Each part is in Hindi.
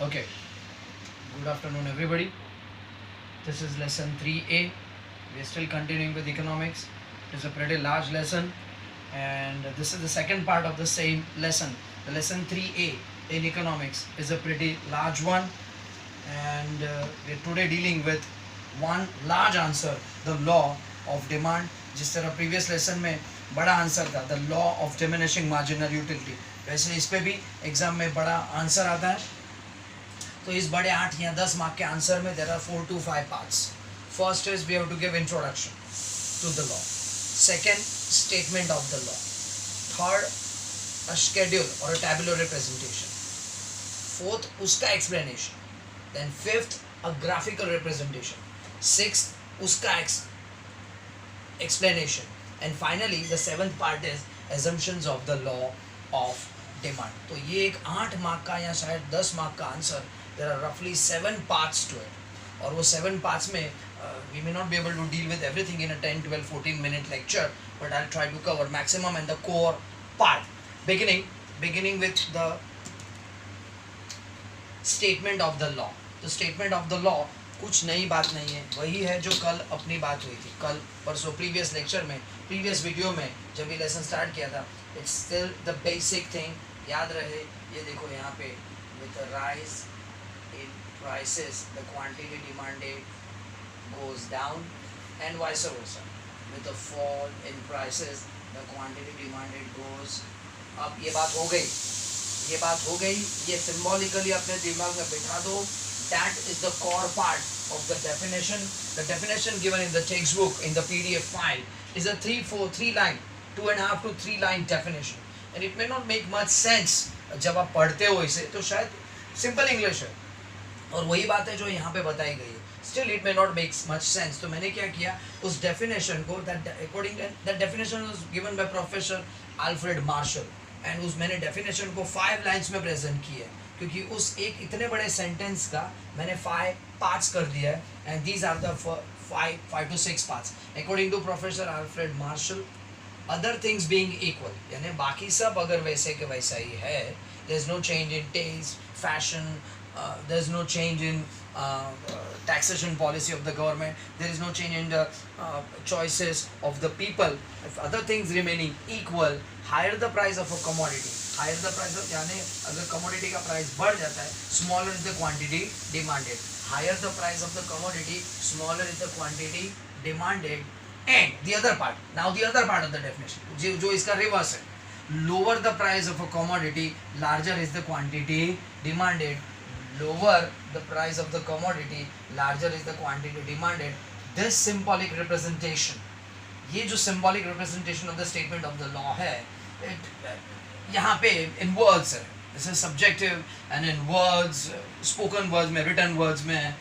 Okay, good afternoon everybody. This is lesson 3A. We are still continuing with economics. It is a pretty large lesson, and this is the second part of the same lesson. The lesson 3A in economics is a pretty large one, and we are today dealing with one large answer, the law of demand. जिस तरह previous lesson में बड़ा आंसर था, the law of diminishing marginal utility, वैसे इस पे भी एग्जाम में बड़ा आंसर आता है. तो इस बड़े 8 या 10 मार्क के आंसर में there are 4 to 5 parts. First is we have to give introduction to the law. Second, statement of the law. Third, a schedule और अ टैबुलर रिप्रेजेंटेशन. फोर्थ, उसका explanation. Then fifth, a graphical representation. Sixth, उसका explanation, and finally the seventh part is assumptions of the law of demand. तो ये एक 8 मार्क का या शायद 10 मार्क का answer. there are roughly 7 parts to it, और वो 7 parts में we may not be able to deal with everything in a 10, 12, 14 minute lecture, but I'll try to cover maximum and the core part. Beginning with the statement of the law. तो statement of the law कुछ नई बात नहीं है, वही है जो कल अपनी बात हुई थी. कल परसों प्रीवियस लेक्चर में, प्रीवियस वीडियो में जब ये लेसन स्टार्ट किया था, it's still the basic thing. याद रहे, ये देखो यहाँ पे, with the rise in prices the quantity demanded goes down and vice versa. With the fall in prices the quantity demanded goes up. ये बात हो गई, ये सिम्बॉलिकली अपने दिमाग में बिठा दो. That is the core part of the definition. The definition given in the textbook in the PDF file is a 3 line, 2.5 to 3 line definition, and it may not make much sense जब आप पढ़ते हो इसे, तो शायद सिंपल इंग्लिश है और वही बात है जो यहाँ पे बताई गई है. Still it may not make much sense. तो मैंने क्या किया, उस definition को, that definition was given by Professor Alfred Marshall, and उस मैंने definition को 5 lines में present किया है, क्योंकि उस एक इतने बड़े सेंटेंस का मैंने 5 पार्ट्स कर दिया है, and these are the 5 to 6 parts according to Professor Alfred Marshall. Other things being equal, यानी बाकी सब अगर वैसे के वैसा ही है, there is no change in taste, fashion, there is no change in taxation policy of the government, there is no change in the choices of the people. If other things remaining equal, higher the price of a commodity, higher the price of, यानी अगर commodity का price बढ़ जाता है, smaller is the quantity demanded. Higher the price of the commodity, smaller is the quantity demanded. And the other part, now the other part of the definition, जो इसका reverse है, lower the price of a commodity, larger is the quantity demanded. Lower the price of the commodity, larger is the quantity demanded. This symbolic representation, ये जो symbolic representation of the statement of the law है, यहाँ पे in words है. This is subjective, and in words, spoken words में, written words में,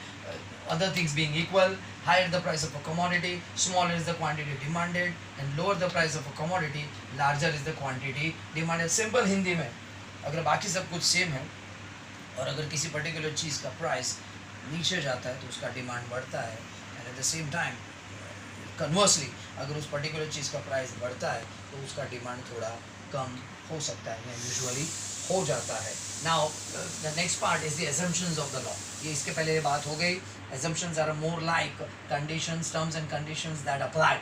other things being equal, higher the price of a commodity, smaller is the quantity demanded, and lower the price of a commodity, larger is the quantity demanded. Simple Hindi में, अगर बाकी सब कुछ सेम है और अगर किसी पर्टिकुलर चीज़ का प्राइस नीचे जाता है तो उसका डिमांड बढ़ता है, and at the same time conversely अगर उस पर्टिकुलर चीज़ का प्राइस बढ़ता है तो उसका डिमांड थोड़ा कम हो सकता है या यूजुअली हो जाता है. Now the next part is the assumptions of the law. ये इसके पहले बात हो गई. assumptions are more like conditions, terms and conditions that apply.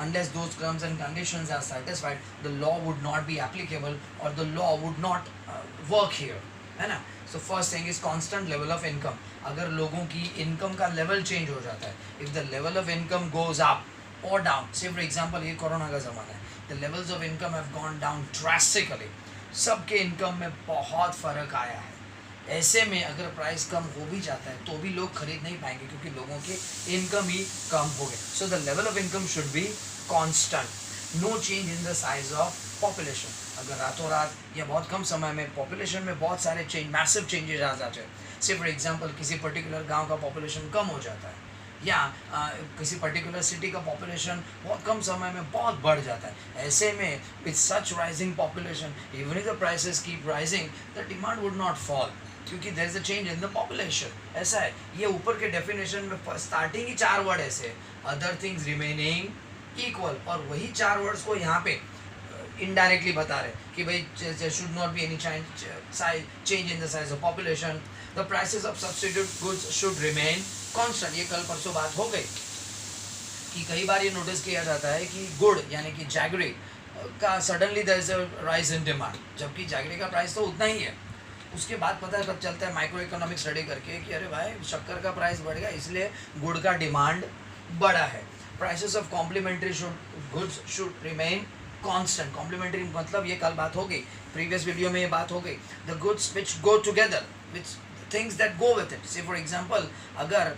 Unless those terms and conditions are satisfied, the law would not be applicable or the law would not work here, है ना. So first thing is constant level of income. अगर लोगों की income का level change हो जाता है, if the level of income goes up or down, say for example ये कोरोना का ज़माना है, the levels of income have gone down drastically. सबके income में बहुत फ़र्क आया है. ऐसे में अगर प्राइस कम हो भी जाता है तो भी लोग खरीद नहीं पाएंगे क्योंकि लोगों की इनकम ही कम हो गई. So the level of income should be constant. No change in the size of population. अगर रातों रात या बहुत कम समय में पॉपुलेशन में बहुत सारे चेंज, मैसिव चेंजेस आ जाते हैं, से फॉर एग्जांपल किसी पर्टिकुलर गांव का पॉपुलेशन कम हो जाता है या किसी पर्टिकुलर सिटी का पॉपुलेशन बहुत कम समय में बहुत बढ़ जाता है, ऐसे में with such rising population even if the prices keep rising the demand would not fall, क्योंकि there is a change in the population. ऐसा है. ये ऊपर के डेफिनेशन में स्टार्टिंग ही 4 वर्ड ऐसे, अदर थिंग्स रिमेनिंग इक्वल, और वही 4 वर्ड्स को यहाँ पे इनडायरेक्टली बता रहे कि भाई there should not be any change in the size of population, the prices of substitute goods should remain constant. ये कल परसों बात हो गई कि कई बार ये नोटिस किया जाता है कि गुड़ यानी कि जैगरी का suddenly there is a rise in demand, जबकि जैगरी का प्राइस तो उतना ही है। उसके बाद पता कब चलता है माइक्रो इकोनॉमिक स्टडी करके कि अरे भाई शक्कर का प्राइस बढ़ गया इसलिए गुड़ का डिमांड बढ़ा है। Prices of complementary goods should remain constant. Complementary मतलब ये कल बात हो गई, प्रीवियस वीडियो में ये बात हो गई। The goods which go together which things that go with it. से फॉर एग्जांपल अगर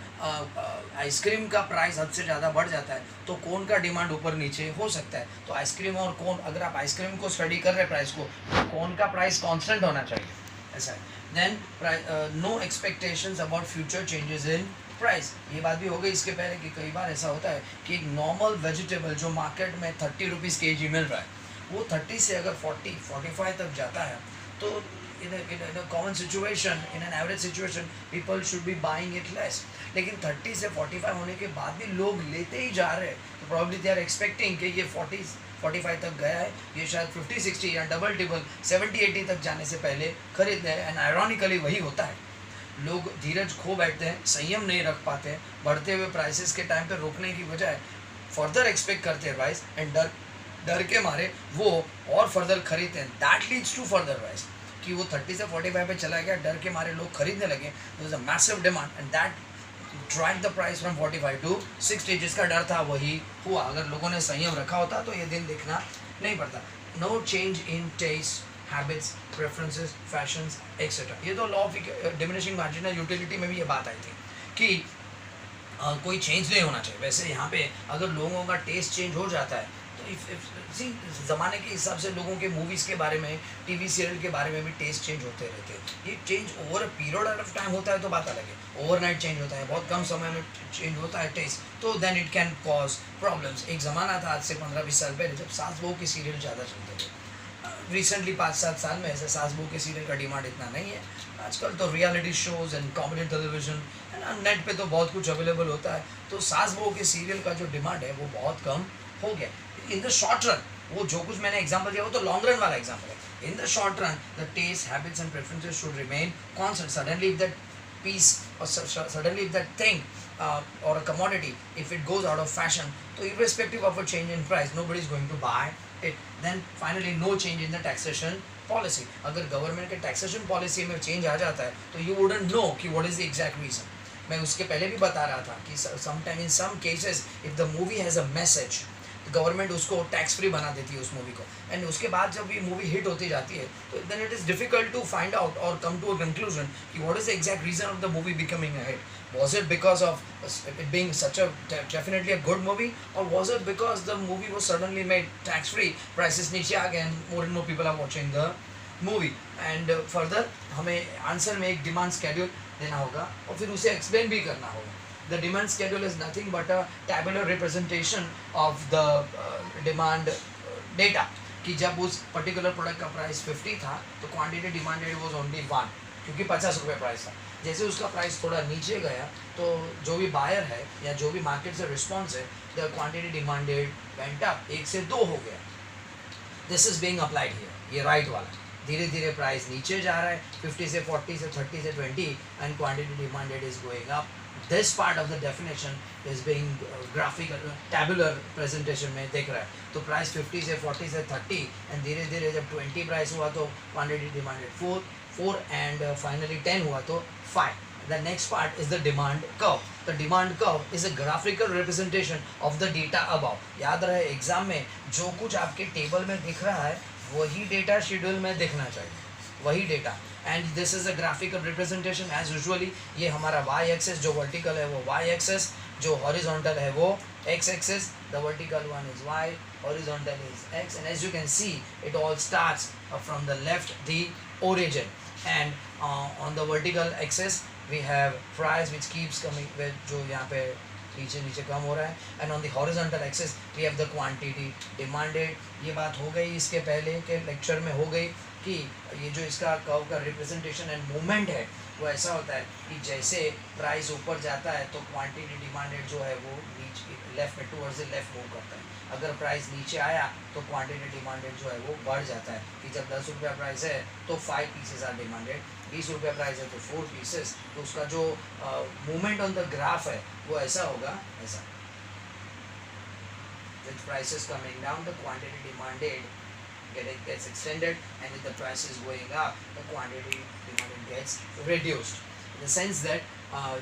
आइसक्रीम का प्राइस हद से ज़्यादा बढ़ जाता है तो कोन का डिमांड ऊपर नीचे हो सकता है। तो आइसक्रीम और कोन, अगर आप आइसक्रीम को स्टडी कर रहे हैं प्राइस को, तो कोन का प्राइस कांस्टेंट होना चाहिए, ऐसा है। Then no expectations about future changes in price. ये बात भी हो गई इसके पहले कि कई बार ऐसा होता है कि एक नॉर्मल वेजिटेबल जो मार्केट में 30 रुपीज़ kg मिल रहा है वो 30 से अगर 40-45 तक जाता है तो in a common situation, in an average situation, people should be buying it less. लेकिन 30 से 45 होने के बाद भी लोग लेते ही जा रहे हैं, तो probably they are expecting कि ये 40-45 तक गया है, ये शायद 50-60 या डबल टिबल 70-80 तक जाने से पहले खरीद लें। एंड आयरॉनिकली वही होता है, लोग धीरज खो बैठते हैं, संयम नहीं रख पाते हैं, बढ़ते हुए प्राइसेस के टाइम पे रोकने की बजाय फर्दर एक्सपेक्ट करते हैं राइज, एंड डर के मारे वो और फर्दर खरीदते हैं। That leads to further rise कि वो 30 से 45 पे चला गया, डर के मारे लोग खरीदने लगे, there is a massive demand and that drag the price from 45 to 60। जिसका डर था वही हुआ। अगर लोगों ने संयम रखा होता तो ये दिन देखना नहीं पड़ता। No change in taste, habits, preferences, fashions etcetera. ये तो law of diminishing marginal utility में भी ये बात आई थी कि कोई चेंज नहीं होना चाहिए। वैसे यहाँ पे अगर लोगों का टेस्ट चेंज हो जाता है तो ज़माने के हिसाब से लोगों के मूवीज़ के बारे में, टीवी सीरियल के बारे में भी टेस्ट चेंज होते रहते हैं। ये change over a period of time होता है तो बात अलग है, ओवरनाइट चेंज होता है, बहुत कम समय में चेंज होता है टेस्ट, तो then it can cause problems. एक ज़माना था आज से 15-20 साल पहले जब सास बहू के सीरियल ज़्यादा चलते थे। रिसेंटली 5-7 साल में ऐसे सास बहू के सीरियल का डिमांड इतना नहीं है। आजकल तो reality shows and comedy television and net पे तो बहुत कुछ अवेलेबल होता है, तो सास बहू के सीरियल का जो डिमांड है वो बहुत कम हो गया। इन द शॉर्ट रन वो जो कुछ मैंने एग्जांपल दिया वो तो लॉन्ग रन वाला एग्जांपल है। In the short run the taste, habits and preferences should remain constant. Suddenly if that piece और suddenly if that thing or a commodity, if it goes out of fashion, so irrespective of a change in price, nobody is going to buy it. Then finally no change in the taxation policy. अगर गवर्नमेंट के टैक्सेशन पॉलिसी में चेंज आ जाता है तो you wouldn't know कि what is the exact reason. मैं उसके पहले भी बता रहा था कि sometime in some cases if the movie has a message, government उसको टैक्स फ्री बना देती है उस मूवी को, एंड उसके बाद जब ये मूवी हिट होती जाती है तो then it is difficult to find out और कम टू अ कंक्लूजन कि what is the exact reason of the movie becoming a hit. Was it because of it being such a definitely a good movie, or was it because the movie was suddenly made tax free, prices नीचे आ गए and more people are watching the movie? And further हमें आंसर में एक डिमांड स्केड्यूल देना होगा और फिर उसे एक्सप्लेन भी करना होगा। The demand schedule is nothing but a tabular representation of the demand data कि जब उस पर्टिकुलर प्रोडक्ट का प्राइस 50 था तो क्वांटिटी डिमांडेड वाज ओनली 1 क्योंकि 50 रुपये प्राइस था। जैसे उसका प्राइस थोड़ा नीचे गया तो जो भी बायर है या जो भी मार्केट से रिस्पॉन्स है, the quantity demanded went up, 1 से 2 हो गया। This is being applied here, ये राइट वाला। धीरे धीरे प्राइस नीचे जा रहा है 50 से 40 से 30 से 20 and quantity demanded is going up. This part of the definition is being graphical, tabular presentation में देख रहा है। तो प्राइस 50 से 40 से 30 एंड धीरे धीरे जब 20 प्राइस हुआ तो क्वांटिटी डिमांडेड 4 एंड फाइनली 10 हुआ तो 5। The next part is the demand curve. The demand curve is a graphical representation of the data above. याद रहे एग्जाम में जो कुछ आपके टेबल में दिख रहा है वही डेटा शेड्यूल में दिखना चाहिए, वही डेटा। And this is a graphical representation as usually. ये हमारा वाई एक्सेस जो वर्टिकल है वो वाई एक्सेस, जो हॉरिजॉन्टल है वो X axis. The vertical one is Y, horizontal is X, and as you can see it all starts from the left the origin, and on the vertical axis we have price which keeps coming with जो यहाँ पे नीचे नीचे कम हो रहा है, and on the horizontal axis we have the quantity demanded. ये बात हो गई इसके पहले के लेक्चर में हो गई कि ये जो इसका कर्व का रिप्रेजेंटेशन एंड मूवमेंट है वो ऐसा होता है कि जैसे प्राइस ऊपर जाता है तो क्वांटिटी डिमांडेड जो है वो नीचे लेफ्ट में टूवर्ड्स द लेफ्ट मूव करता है। अगर प्राइस नीचे आया तो क्वांटिटी डिमांडेड जो है वो बढ़ जाता है कि जब 10 रुपया प्राइस है तो 5 पीसेस आर डिमांडेड, 20 रुपया प्राइस है तो 4 पीसेस। तो उसका जो मूवमेंट ऑन द ग्राफ है वो ऐसा होगा, ऐसा with prices coming down the quantity demanded gets extended, and if the price is going up the quantity demanded gets reduced, in the sense that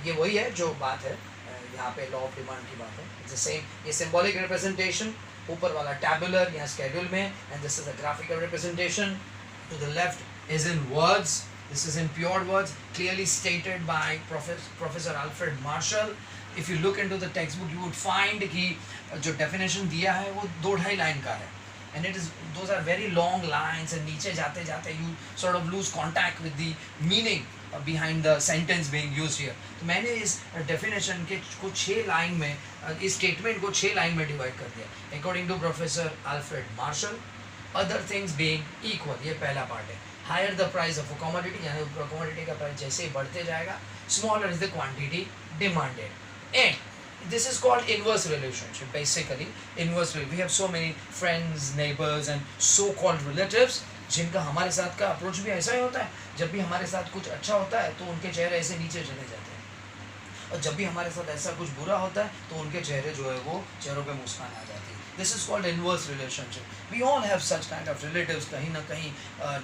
ये वही है जो बात है यहाँ पे लॉ ऑफ डिमांड की बात है। इट्स द सेम, ये सिंबॉलिक रिप्रेजेंटेशन ऊपर वाला टैबुलर या स्केड्यूल में, and this is a graphical representation to the left is in words, this is in pure words clearly stated by Professor Alfred Marshall. If you look into the textbook you would find कि जो definition दिया है वो 2-2.5 लाइन का है, and it is those are very long lines, and नीचे जाते जाते you sort of lose contact with the meaning behind the sentence being used here. तो मैंने इस definition के को 6 लाइन में, इस statement को 6 लाइन में divide कर दिया according to Professor Alfred Marshall. Other things being equal, ये पहला पार्ट है। Higher the price of a commodity, यानी commodity का प्राइस जैसे ही बढ़ते जाएगा, smaller is the quantity demanded. And this is called inverse relationship. Basically, inverse. We have so many friends, neighbors, and so-called relatives जिनका हमारे साथ का अप्रोच भी ऐसा ही होता है। जब भी हमारे साथ कुछ अच्छा होता है तो उनके चेहरे ऐसे नीचे चले जाते हैं, और जब भी हमारे साथ ऐसा कुछ बुरा होता है तो उनके चेहरे जो है वो चेहरों पे मुस्कान आ जाती है। This is called inverse relationship. We all have such kind of relatives, कहीं ना कहीं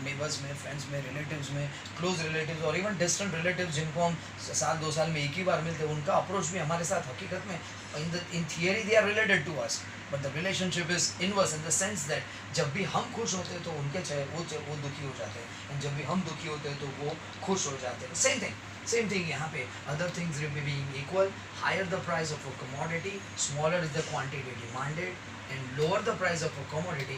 neighbors में, friends में, relatives में, close relatives और even distant relatives जिनको हम साल 2 साल में एक ही बार मिलते हैं, उनका अप्रोच भी हमारे साथ हकीकत में in theory they are related to us, but the relationship is inverse in the sense that जब भी हम खुश होते हैं तो उनके चेहरे वो दुखी हो जाते हैं, and जब भी हम दुखी होते हैं तो वो खुश हो जाते हैं। Same thing यहाँ पे, other things being equal, higher the price of a commodity, smaller is the quantity demanded, and lower the price of a commodity,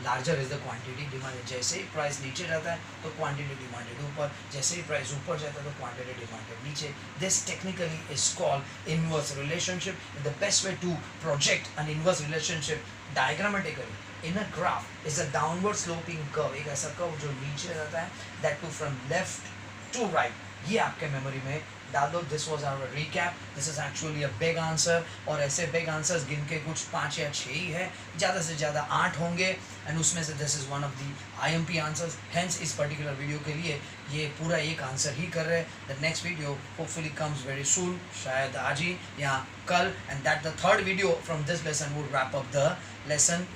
larger is the quantity demanded. जैसे ही प्राइस नीचे जाता है तो क्वांटिटी डिमांडेड ऊपर, जैसे ही प्राइस ऊपर जाता है तो क्वांटिटी डिमांडेड नीचे। This technically is called inverse relationship. The best way to project an inverse relationship diagrammatically in a graph is a downward sloping curve, एक ऐसा कर्व जो नीचे जाता है, that to from left to right. ये आपके मेमोरी में डाल दो। This was our recap, this is actually a big answer, और ऐसे बिग आंसर्स गिन के कुछ 5 या 6 ही है, ज़्यादा से ज़्यादा 8 होंगे, एंड उसमें से this is one of the IMP answers. Hence इस पर्टिकुलर वीडियो के लिए ये पूरा एक आंसर ही कर रहे हैं। The next video hopefully comes very soon, शायद आज ही या कल, and that the third video from this lesson would wrap up the lesson